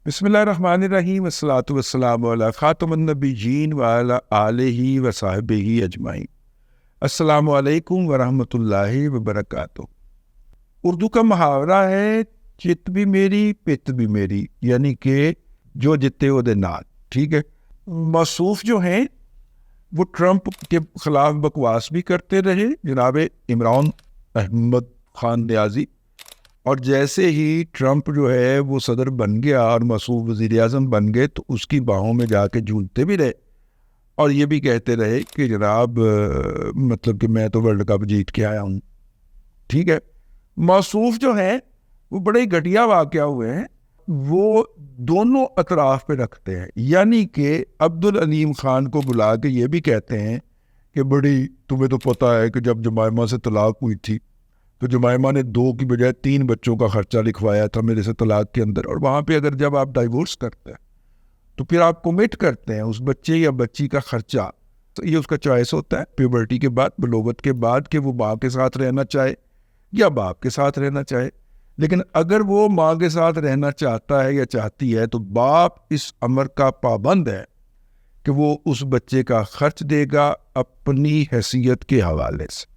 بسم اللہ الرحمن الرحیم، والصلاۃ والسلام علی خاتم النبیین وعلی آلہ وصحبہ اجمعین۔ السلام علیکم ورحمۃ اللہ وبرکاتہ۔ اردو کا محاورہ ہے چت بھی میری پت بھی میری، یعنی کہ جو جتے وہ دے نال، ٹھیک ہے۔ موصوف جو ہیں وہ ٹرمپ کے خلاف بکواس بھی کرتے رہے، جناب عمران احمد خان نیازی، اور جیسے ہی ٹرمپ جو ہے وہ صدر بن گیا اور موصوف وزیر اعظم بن گئے تو اس کی باہوں میں جا کے جھولتے بھی رہے اور یہ بھی کہتے رہے کہ جناب مطلب کہ میں تو ورلڈ کپ جیت کے آیا ہوں، ٹھیک ہے۔ موصوف جو ہیں وہ بڑے گھٹیا واقعہ ہوئے ہیں، وہ دونوں اطراف پہ رکھتے ہیں، یعنی کہ عبدالعلیم خان کو بلا کے یہ بھی کہتے ہیں کہ بڑی تمہیں تو پتہ ہے کہ جب جمائمہ سے طلاق ہوئی تھی تو جمائمہ نے 2 کی بجائے 3 بچوں کا خرچہ لکھوایا تھا میرے سے طلاق کے اندر، اور وہاں پہ اگر جب آپ ڈائیورس کرتے ہیں تو پھر آپ کمٹ کرتے ہیں اس بچے یا بچی کا خرچہ، تو یہ اس کا چوائس ہوتا ہے پیوبرٹی کے بعد، بلوغت کے بعد، کہ وہ ماں کے ساتھ رہنا چاہے یا باپ کے ساتھ رہنا چاہے۔ لیکن اگر وہ ماں کے ساتھ رہنا چاہتا ہے یا چاہتی ہے تو باپ اس امر کا پابند ہے کہ وہ اس بچے کا خرچ دے گا اپنی حیثیت کے حوالے سے۔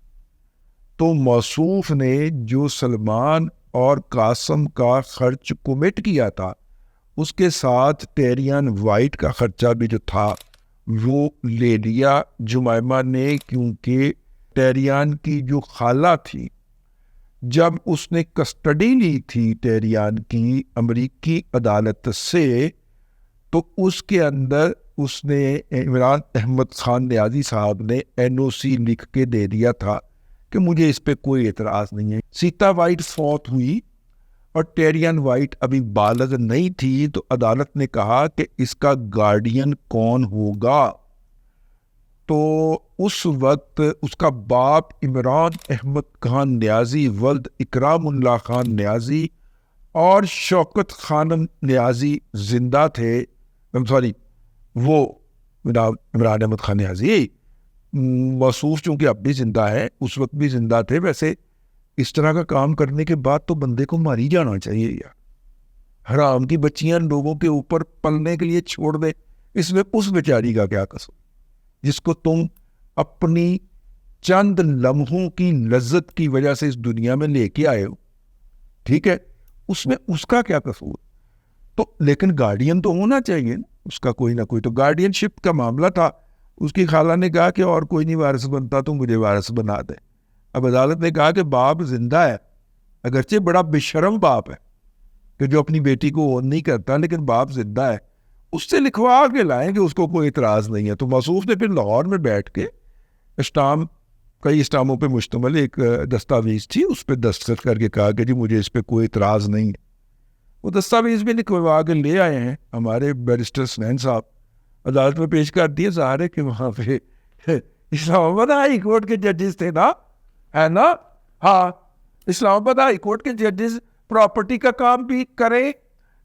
تو موصوف نے جو سلمان اور قاسم کا خرچ کمٹ کیا تھا، اس کے ساتھ ٹیریان وائٹ کا خرچہ بھی جو تھا وہ لے لیا جمائمہ نے، کیونکہ ٹیریان کی جو خالہ تھی، جب اس نے کسٹڈی لی تھی ٹیریان کی امریکی عدالت سے، تو اس کے اندر اس نے عمران احمد خان نیازی صاحب نے NOC لکھ کے دے دیا تھا کہ مجھے اس پہ کوئی اعتراض نہیں ہے۔ سیتا وائٹ فوت ہوئی اور ٹیریان وائٹ ابھی بالغ نہیں تھی، تو عدالت نے کہا کہ اس کا گارڈین کون ہوگا، تو اس وقت اس کا باپ عمران احمد خان نیازی ولد اکرام اللہ خان نیازی اور شوکت خانم نیازی زندہ تھے، وہ عمران احمد خان نیازی موصوف چونکہ اب بھی زندہ ہے، اس وقت بھی زندہ تھے۔ ویسے اس طرح کا کام کرنے کے بعد تو بندے کو ماری جانا چاہیے یار، حرام کی بچیاں لوگوں کے اوپر پلنے کے لیے چھوڑ دے، اس میں اس بیچاری کا کیا قصور جس کو تم اپنی چند لمحوں کی لذت کی وجہ سے اس دنیا میں لے کے آئے ہو، ٹھیک ہے، اس میں اس کا کیا قصور؟ تو لیکن گارڈین تو ہونا چاہیے نا اس کا، کوئی نہ کوئی تو۔ گارڈین شپ کا معاملہ تھا، اس کی خالہ نے کہا کہ اور کوئی نہیں وارث بنتا تو مجھے وارث بنا دے۔ اب عدالت نے کہا کہ باپ زندہ ہے، اگرچہ بڑا بے شرم باپ ہے کہ جو اپنی بیٹی کو اون نہیں کرتا، لیکن باپ زندہ ہے، اس سے لکھوا کے لائیں کہ اس کو کوئی اعتراض نہیں ہے۔ تو موصوف نے پھر لاہور میں بیٹھ کے کئی اسٹاموں پہ مشتمل ایک دستاویز تھی، اس پہ دستخط کر کے کہا کہ جی مجھے اس پہ کوئی اعتراض نہیں ہے۔ وہ دستاویز بھی لکھوا کے لے آئے ہیں ہمارے بیرسٹر سنین صاحب، عدالت میں پیش کر دیے۔ ظاہر ہے کہ وہاں پہ اسلام آباد ہائی کورٹ کے ججز تھے نا، ہے نا، ہاں، اسلام آباد ہائی کورٹ کے ججز پراپرٹی کا کام بھی کریں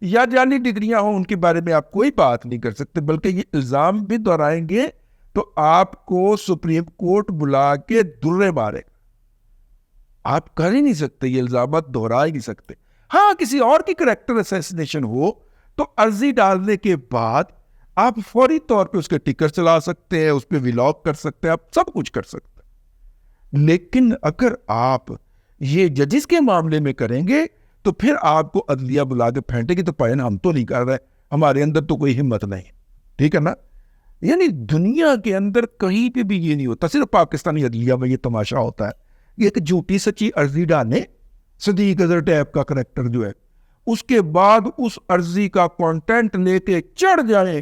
یا جعلی ڈگریاں ہوں، ان کے بارے میں آپ کوئی بات نہیں کر سکتے، بلکہ یہ الزام بھی دہرائیں گے تو آپ کو سپریم کورٹ بلا کے درے مارے، آپ کر ہی نہیں سکتے، یہ الزامات دہرا ہی نہیں سکتے۔ ہاں کسی اور کی کریکٹر اسیسینیشن ہو تو عرضی ڈالنے کے بعد آپ فوری طور پہ اس کے ٹکر چلا سکتے ہیں، اس پہ ولاگ کر سکتے ہیں، آپ سب کچھ کر سکتے ہیں۔ لیکن اگر آپ یہ ججز کے معاملے میں کریں گے تو پھر آپ کو عدلیہ بلا کے پھینٹے گی، تو پائن ہم تو نہیں کر رہے، ہمارے اندر تو کوئی ہمت نہیں، ٹھیک ہے نا۔ یعنی دنیا کے اندر کہیں پہ بھی یہ نہیں ہوتا، صرف پاکستانی عدلیہ میں یہ تماشا ہوتا ہے، یہ ایک جھوٹی سچی عرضی ڈالنے، صدیق اظہر ٹیپ کا کریکٹر جو ہے، اس کے بعد اس عرضی کا کانٹینٹ لے کے چڑھ جائیں،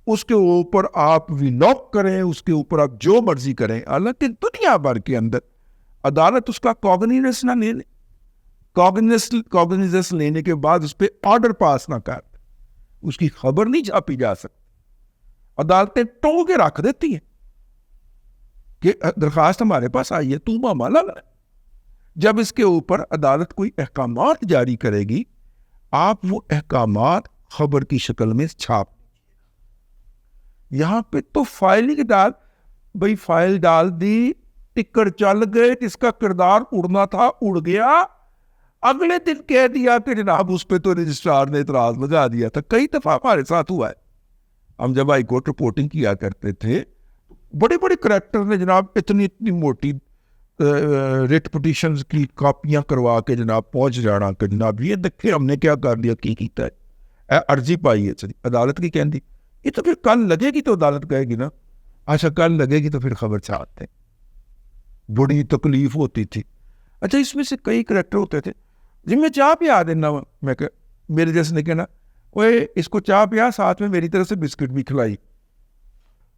اس کے اوپر آپ ولاگ کریں، اس کے اوپر آپ جو مرضی کریں، حالانکہ دنیا بھر کے اندر عدالت اس کا کاگنیزنس نہ لے لے، کاگنیزنس لینے کے بعد اس پہ آرڈر پاس نہ کر، اس کی خبر نہیں چھاپی جا سکتی، عدالتیں ٹو کے رکھ دیتی ہیں کہ درخواست ہمارے پاس آئی ہے، تو معاملہ لائے۔ جب اس کے اوپر عدالت کوئی احکامات جاری کرے گی، آپ وہ احکامات خبر کی شکل میں چھاپ، یہاں پہ تو فائلنگ فائل ڈال دی، ٹکر چل گئے، جس کا کردار اڑنا تھا اڑ گیا، اگلے دن کہہ دیا کہ جناب اس پہ تو رجسٹرار نے اعتراض لگا دیا تھا. کئی دفعہ ہمارے ساتھ ہوا ہے. ہم جب ہائی کورٹ رپورٹنگ کیا کرتے تھے, بڑے بڑے کریکٹر نے جناب اتنی موٹی ریٹ پٹیشنز کی کاپیاں کروا کے جناب پہنچ جانا کہ جناب یہ دیکھیں ہم نے کیا کر لیا, کی کیتا ہے, عرضی پائی ہے. چلی عدالت کی کہندی یہ تو پھر کل لگے گی تو عدالت کہے گی نا. اچھا کل لگے گی تو پھر خبر چاہتے ہیں. بڑی تکلیف ہوتی تھی. اچھا اس میں سے کئی کریکٹر ہوتے تھے جن میں چاہ پیا دینا, میں کہ میرے جیسے نے کہنا اوے اس کو چاہ پیا, ساتھ میں میری طرف سے بسکٹ بھی کھلائی.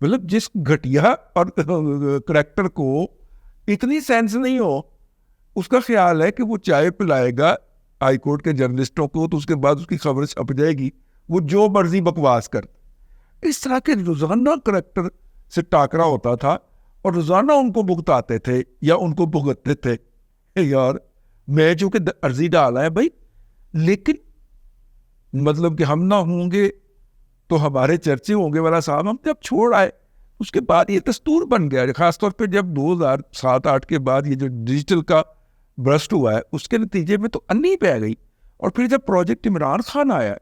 مطلب جس گھٹیا اور کریکٹر کو اتنی سینس نہیں ہو, اس کا خیال ہے کہ وہ چائے پلائے گا ہائی کورٹ کے جرنلسٹوں کو تو اس کے بعد اس کی خبر چھپ جائے گی, وہ جو مرضی بکواس کر. اس طرح کے روزانہ کریکٹر سے ٹاکرا ہوتا تھا اور روزانہ ان کو بھگتاتے تھے یا ان کو بھگتتے تھے. یار میں جو کہ عرضی ڈالا ہے بھائی, لیکن مطلب کہ ہم نہ ہوں گے تو ہمارے چرچے ہوں گے والا صاحب ہم جب چھوڑ آئے اس کے بعد یہ دستور بن گیا. خاص طور پہ جب 2007-8 کے بعد یہ جو ڈیجیٹل کا برسٹ ہوا ہے اس کے نتیجے میں تو انی پہ گئی. اور پھر جب پروجیکٹ عمران خان آیا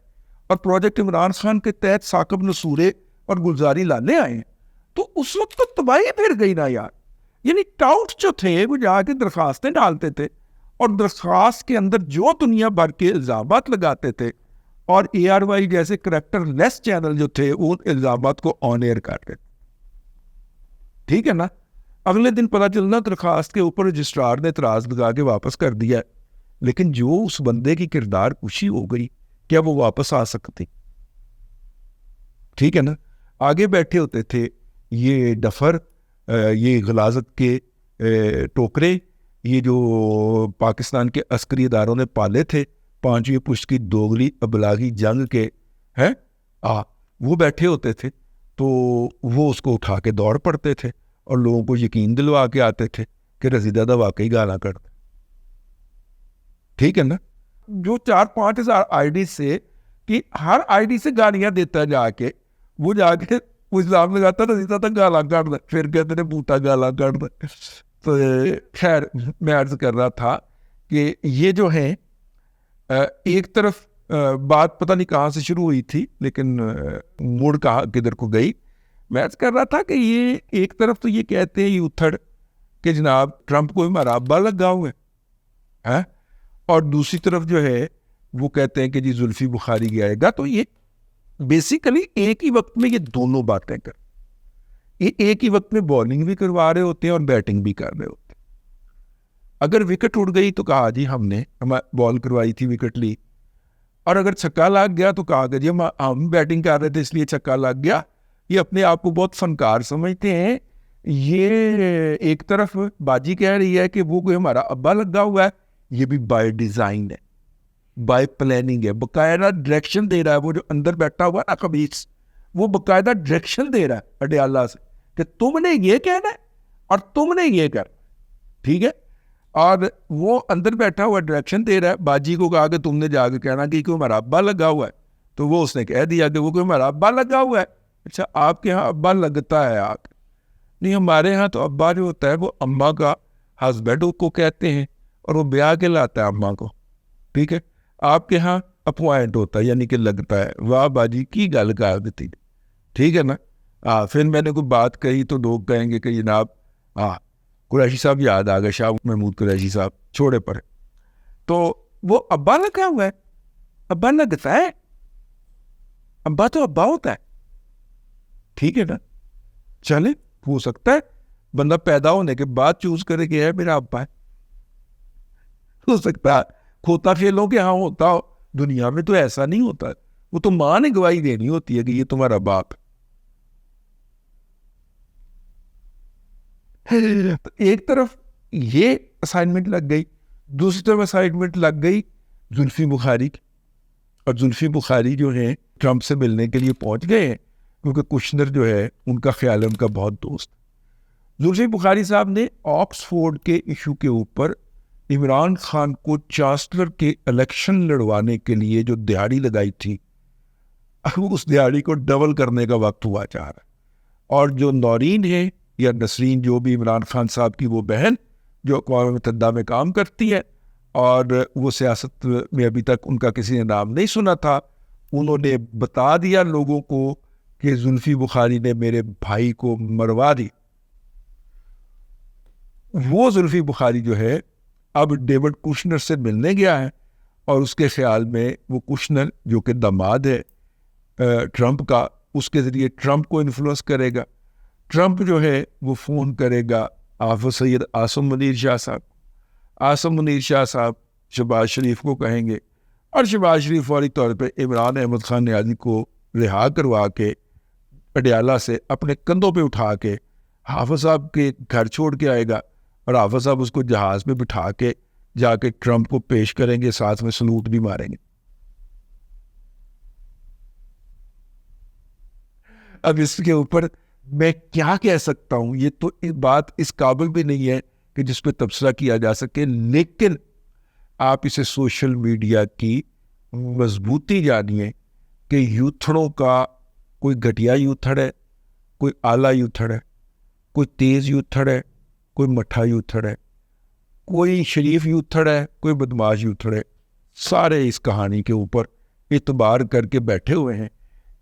اور پروجیکٹ عمران خان کے تحت ثاقب نصورے اور گلزاری لانے آئے ہیں تو اس وقت تو تباہی پھر گئی نا یار. یعنی ٹاؤٹ جو تھے وہ جا کے درخواستیں ڈالتے تھے اور درخواست کے اندر جو دنیا بھر کے الزامات لگاتے تھے, اور اے آر وائی جیسے کریکٹر لیس چینل جو تھے وہ الزامات کو آن ایئر کرتے تھے. ٹھیک ہے نا. اگلے دن پتہ چلنا درخواست کے اوپر رجسٹرار نے اعتراض لگا کے واپس کر دیا, لیکن جو اس بندے کی کردار کشی ہو گئی کیا وہ واپس آ سکتی؟ ٹھیک ہے نا. آگے بیٹھے ہوتے تھے یہ ڈفر, یہ غلاظت کے ٹوکرے, یہ جو پاکستان کے عسکری اداروں نے پالے تھے 5ویں پشت کی دوگلی ابلاغی جنگ کے ہیں, وہ بیٹھے ہوتے تھے تو وہ اس کو اٹھا کے دوڑ پڑتے تھے اور لوگوں کو یقین دلوا کے آتے تھے کہ رضی دادا واقعی گالا کرتے. ٹھیک ہے نا. جو 4-5 ہزار آئی ڈی سے کہ ہر آئی ڈی سے گالیاں دیتا جا کے وہ جا کے وہ الزام لگاتا رضی دادا گالا کر دے, پھر کہتے ہیں بوٹا گالا کر دے. تو خیر میں عرض کر رہا تھا کہ یہ جو ہے ایک طرف بات پتہ نہیں کہاں سے شروع ہوئی تھی لیکن موڑ کہاں کدھر کو گئی. میں عرض کر رہا تھا کہ یہ ایک طرف تو یہ کہتے ہیں یوتھڑ کہ جناب ٹرمپ کو ہمارا ابا لگا ہوئے ہیں, اور دوسری طرف جو ہے وہ کہتے ہیں کہ جی زلفی بخاری گیا گا. تو یہ بیسیکلی ایک ہی وقت میں یہ دونوں باتیں کر, یہ ایک ہی وقت میں بالنگ بھی کروا رہے ہوتے ہیں اور بیٹنگ بھی کر رہے ہوتے ہیں. اگر وکٹ اڑ گئی تو کہا جی ہم نے بال کروائی تھی وکٹ لی, اور اگر چھکا لگ گیا تو کہا کہ جی ہم بیٹنگ کر رہے تھے اس لیے چھکا لگ گیا. یہ اپنے آپ کو بہت فنکار سمجھتے ہیں. یہ ایک طرف باجی کہہ رہی ہے کہ وہ کوئی ہمارا ابا لگا ہوا ہے, یہ بھی بائی ڈیزائن ہے, بائی پلاننگ ہے, باقاعدہ ڈائریکشن دے رہا ہے. وہ جو اندر بیٹھا ہوا ہے نا خبیث, وہ باقاعدہ ڈائریکشن دے رہا ہے اڈیالہ سے کہ تم نے یہ کہنا ہے اور تم نے یہ کر. ٹھیک ہے. اور وہ اندر بیٹھا ہوا ڈائریکشن دے رہا ہے. باجی کو کہا کہ تم نے جا کے کہنا کہ کوئی ہمارا ابا لگا ہوا ہے, تو وہ اس نے کہہ دیا کہ وہ کوئی ہمارا ابا لگا ہوا ہے. اچھا آپ کے یہاں ابا لگتا ہے آپ نہیں, ہمارے ہاں تو ابا جو ہوتا ہے وہ اماں کا ہسبینڈ کو کہتے ہیں اور وہ بیاہ کے لاتا ہے اماں کو. ٹھیک ہے. آپ کے ہاں اپوائنٹ ہوتا ہے یعنی کہ لگتا ہے. واہ باجی کی گل کر دیتی. ٹھیک ہے نا. پھر میں نے کوئی بات کہی تو لوگ کہیں گے کہ جناب قریشی صاحب یاد آ گئے, شاہ محمود قریشی صاحب چھوڑے پر. تو وہ ابا لگا ہوا ہے, ابا لگتا ہے, ابا تو ابا ہوتا ہے. ٹھیک ہے نا. چلے ہو سکتا ہے بندہ پیدا ہونے کے بعد چوز کرے کہ ہے میرا ابا ہے, ہو سکتا ہے کھوتا کھیلوں کے ہاں ہوتا ہو. دنیا میں تو ایسا نہیں ہوتا ہے, وہ تو ماں نے گواہی دینی ہوتی ہے کہ یہ تمہارا باپ. ایک طرف یہ اسائنمنٹ لگ گئی, دوسری طرف اسائنمنٹ لگ گئی زلفی بخاری کی. اور زلفی بخاری جو ہیں ٹرمپ سے ملنے کے لیے پہنچ گئے ہیں کیونکہ کشنر جو ہے ان کا خیال ہے ان کا بہت دوست. زلفی بخاری صاحب نے آکسفورڈ کے ایشو کے اوپر عمران خان کو چانسلر کے الیکشن لڑوانے کے لیے جو دیہڑی لگائی تھی, اس دیہڑی کو ڈبل کرنے کا وقت ہوا چاہ رہا ہے. اور جو نورین ہے یا نسرین, جو بھی عمران خان صاحب کی وہ بہن جو اقوام متحدہ میں کام کرتی ہے, اور وہ سیاست میں ابھی تک ان کا کسی نے نام نہیں سنا تھا، انہوں نے بتا دیا لوگوں کو کہ زلفی بخاری نے میرے بھائی کو مروا دی۔ وہ زلفی بخاری جو ہے اب ڈیوڈ کوشنر سے ملنے گیا ہے، اور اس کے خیال میں وہ کوشنر جو کہ داماد ہے ٹرمپ کا، اس کے ذریعے ٹرمپ کو انفلوئنس کرے گا۔ ٹرمپ جو ہے وہ فون کرے گا حافظ سید عاصم منیر شاہ صاحب، عاصم منیر شاہ صاحب شہباز شریف کو کہیں گے، اور شہباز شریف فوری طور پہ عمران احمد خان نیازی کو رہا کروا کے پٹیالہ سے اپنے کندھوں پہ اٹھا کے حافظ صاحب کے گھر چھوڑ کے آئے گا، اور حافظ صاحب اس کو جہاز میں بٹھا کے جا کے ٹرمپ کو پیش کریں گے، ساتھ میں سلوٹ بھی ماریں گے۔ اب اس کے اوپر میں کیا کہہ سکتا ہوں، یہ تو بات اس قابل بھی نہیں ہے کہ جس پہ تبصرہ کیا جا سکے، لیکن آپ اسے سوشل میڈیا کی مضبوطی جانیے کہ یوتھڑوں کا کوئی گھٹیا یوتھڑ ہے، کوئی اعلیٰ یوتھڑ ہے، کوئی تیز یوتھڑ ہے، کوئی مٹھا یوتھڑ ہے، کوئی شریف یوتھڑ ہے، کوئی بدماش یوتھڑ ہے، سارے اس کہانی کے اوپر اعتبار کر کے بیٹھے ہوئے ہیں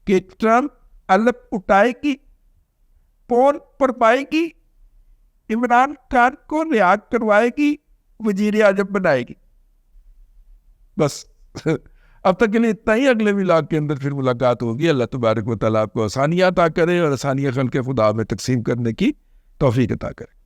کہ ٹرمپ الپ اٹھائے گی، پون پر پائے گی، عمران خان کو رہا کروائے گی، وزیر اعظم بنائے گی۔ بس اب تک کے لیے اتنا ہی، اگلے ولاگ کے اندر پھر ملاقات ہوگی۔ اللہ تبارک و تعالیٰ آپ کو آسانیاں عطا کرے اور آسانیاں خلق خدا میں تقسیم کرنے کی توفیق عطا کرے۔